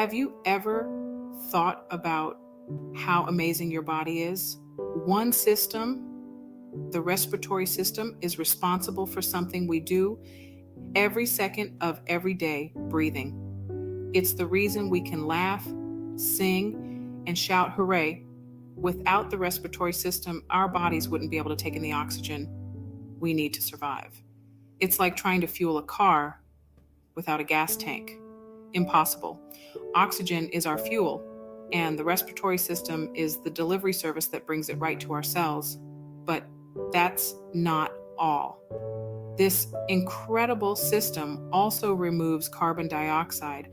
Have you ever thought about how amazing your body is? One system, the respiratory system, is responsible for something we do every second of every day: breathing. It's the reason we can laugh, sing, and shout hooray. Without the respiratory system, our bodies wouldn't be able to take in the oxygen we need to survive. It's like trying to fuel a car without a gas tank. Impossible. Oxygen is our fuel, and the respiratory system is the delivery service that brings it right to our cells. But that's not all. This incredible system also removes carbon dioxide,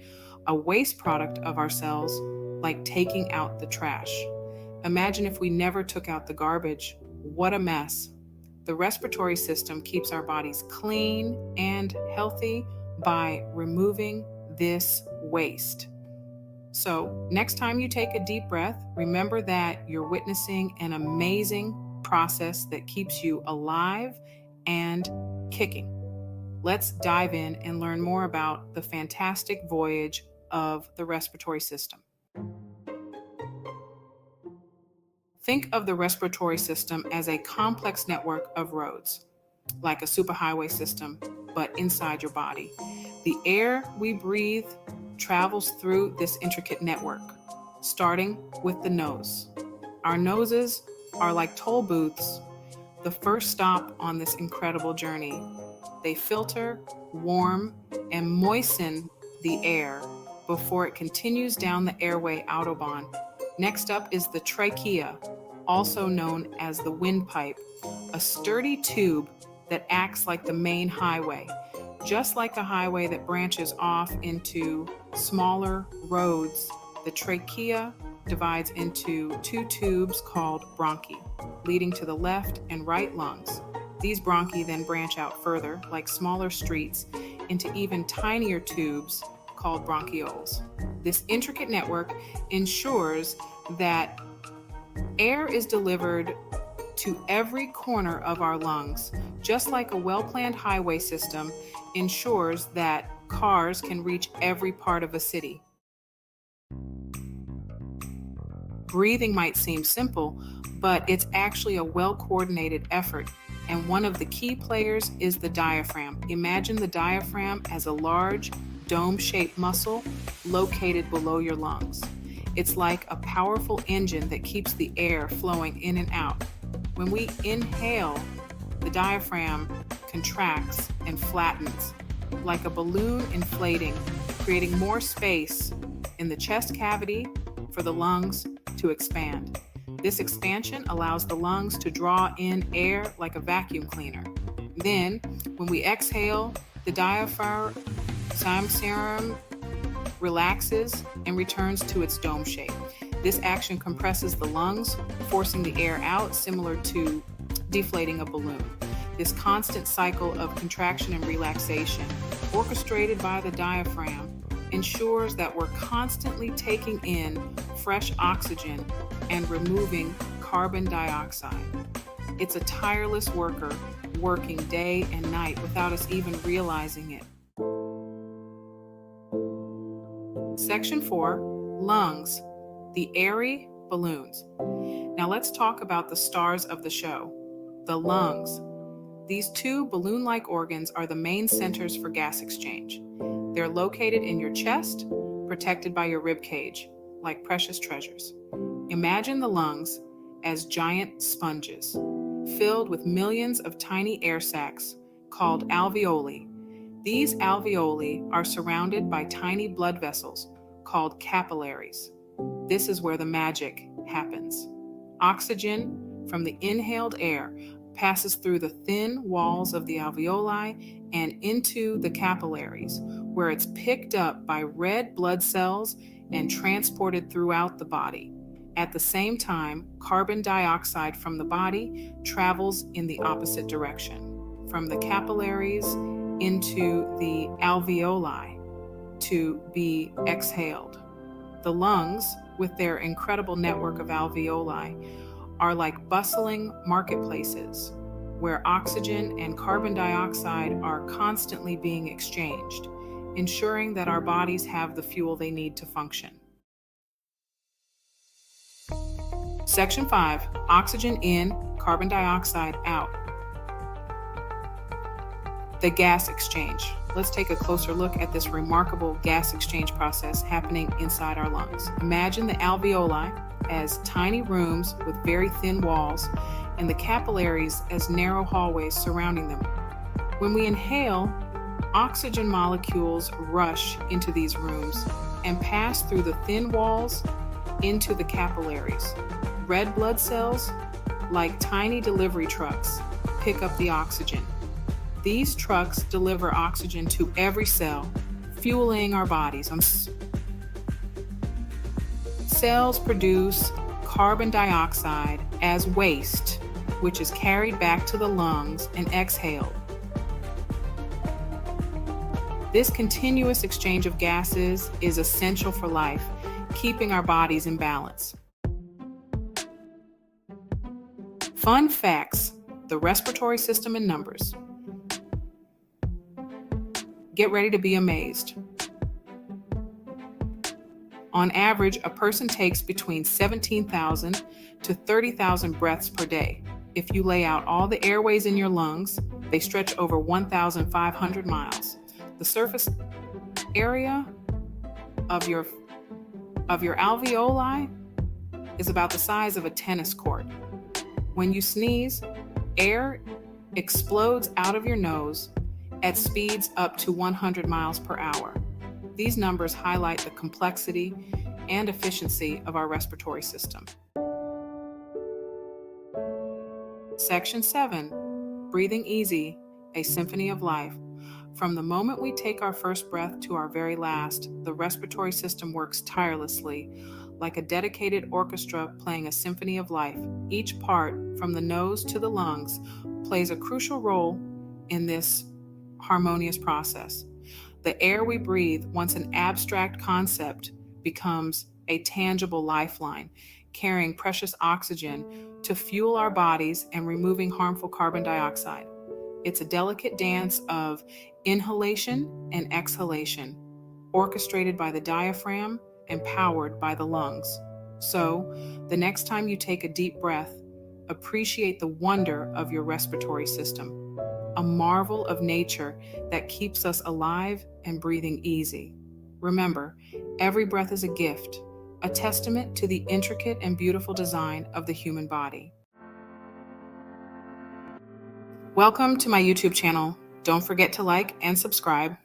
a waste product of our cells, like taking out the trash. Imagine if we never took out the garbage. What a mess. The respiratory system keeps our bodies clean and healthy by removing this waste. So, next time you take a deep breath, remember that you're witnessing an amazing process that keeps you alive and kicking. Let's dive in and learn more about the fantastic voyage of the respiratory system. Think of the respiratory system as a complex network of roads, like a superhighway system, but inside your body. The air we breathe travels through this intricate network, starting with the nose. Our noses are like toll booths, the first stop on this incredible journey. They filter, warm, and moisten the air before it continues down the airway autobahn. Next up is the trachea, also known as the windpipe, a sturdy tube that acts like the main highway. Just like a highway that branches off into smaller roads, the trachea divides into two tubes called bronchi, leading to the left and right lungs. These bronchi then branch out further, like smaller streets, into even tinier tubes called bronchioles. This intricate network ensures that air is delivered to every corner of our lungs, just like a well-planned highway system ensures that cars can reach every part of a city. Breathing might seem simple, but it's actually a well-coordinated effort, and one of the key players is the diaphragm. Imagine the diaphragm as a large, dome-shaped muscle located below your lungs. It's like a powerful engine that keeps the air flowing in and out. When we inhale, the diaphragm contracts and flattens, like a balloon inflating, creating more space in the chest cavity for the lungs to expand. This expansion allows the lungs to draw in air like a vacuum cleaner. Then, when we exhale, the diaphragm relaxes and returns to its dome shape. This action compresses the lungs, forcing the air out, similar to deflating a balloon. This constant cycle of contraction and relaxation, orchestrated by the diaphragm, ensures that we're constantly taking in fresh oxygen and removing carbon dioxide. It's a tireless worker, working day and night without us even realizing it. Section 4, lungs, the airy balloons. Now let's talk about the stars of the show, the lungs. These two balloon-like organs are the main centers for gas exchange. They're located in your chest, protected by your rib cage, like precious treasures. Imagine the lungs as giant sponges, filled with millions of tiny air sacs called alveoli. These alveoli are surrounded by tiny blood vessels called capillaries. This is where the magic happens. Oxygen from the inhaled air passes through the thin walls of the alveoli and into the capillaries, where it's picked up by red blood cells and transported throughout the body. At the same time, carbon dioxide from the body travels in the opposite direction, from the capillaries into the alveoli to be exhaled. The lungs, with their incredible network of alveoli, are like bustling marketplaces where oxygen and carbon dioxide are constantly being exchanged. ensuring that our bodies have the fuel they need to function. Section 5, oxygen in, carbon dioxide out. The gas exchange. Let's take a closer look at this remarkable gas exchange process happening inside our lungs. Imagine the alveoli as tiny rooms with very thin walls and the capillaries as narrow hallways surrounding them. When we inhale, oxygen molecules rush into these rooms and pass through the thin walls into the capillaries. Red blood cells, like tiny delivery trucks, pick up the oxygen. These trucks deliver oxygen to every cell, fueling our bodies. Cells produce carbon dioxide as waste, which is carried back to the lungs and exhaled. This continuous exchange of gases is essential for life, keeping our bodies in balance. Fun facts: the respiratory system in numbers. Get ready to be amazed. On average, a person takes between 17,000 to 30,000 breaths per day. If you lay out all the airways in your lungs, they stretch over 1,500 miles. The surface area of your alveoli is about the size of a tennis court. When you sneeze, air explodes out of your nose at speeds up to 100 miles per hour. These numbers highlight the complexity and efficiency of our respiratory system. Section 7, breathing easy, a symphony of life. From the moment we take our first breath to our very last, the respiratory system works tirelessly, like a dedicated orchestra playing a symphony of life. Each part, from the nose to the lungs, plays a crucial role in this harmonious process. The air we breathe, once an abstract concept, becomes a tangible lifeline, carrying precious oxygen to fuel our bodies and removing harmful carbon dioxide. It's a delicate dance of inhalation and exhalation, orchestrated by the diaphragm and powered by the lungs. So, the next time you take a deep breath, appreciate the wonder of your respiratory system, a marvel of nature that keeps us alive and breathing easy. Remember, every breath is a gift, a testament to the intricate and beautiful design of the human body. Welcome to my YouTube channel. Don't forget to like and subscribe.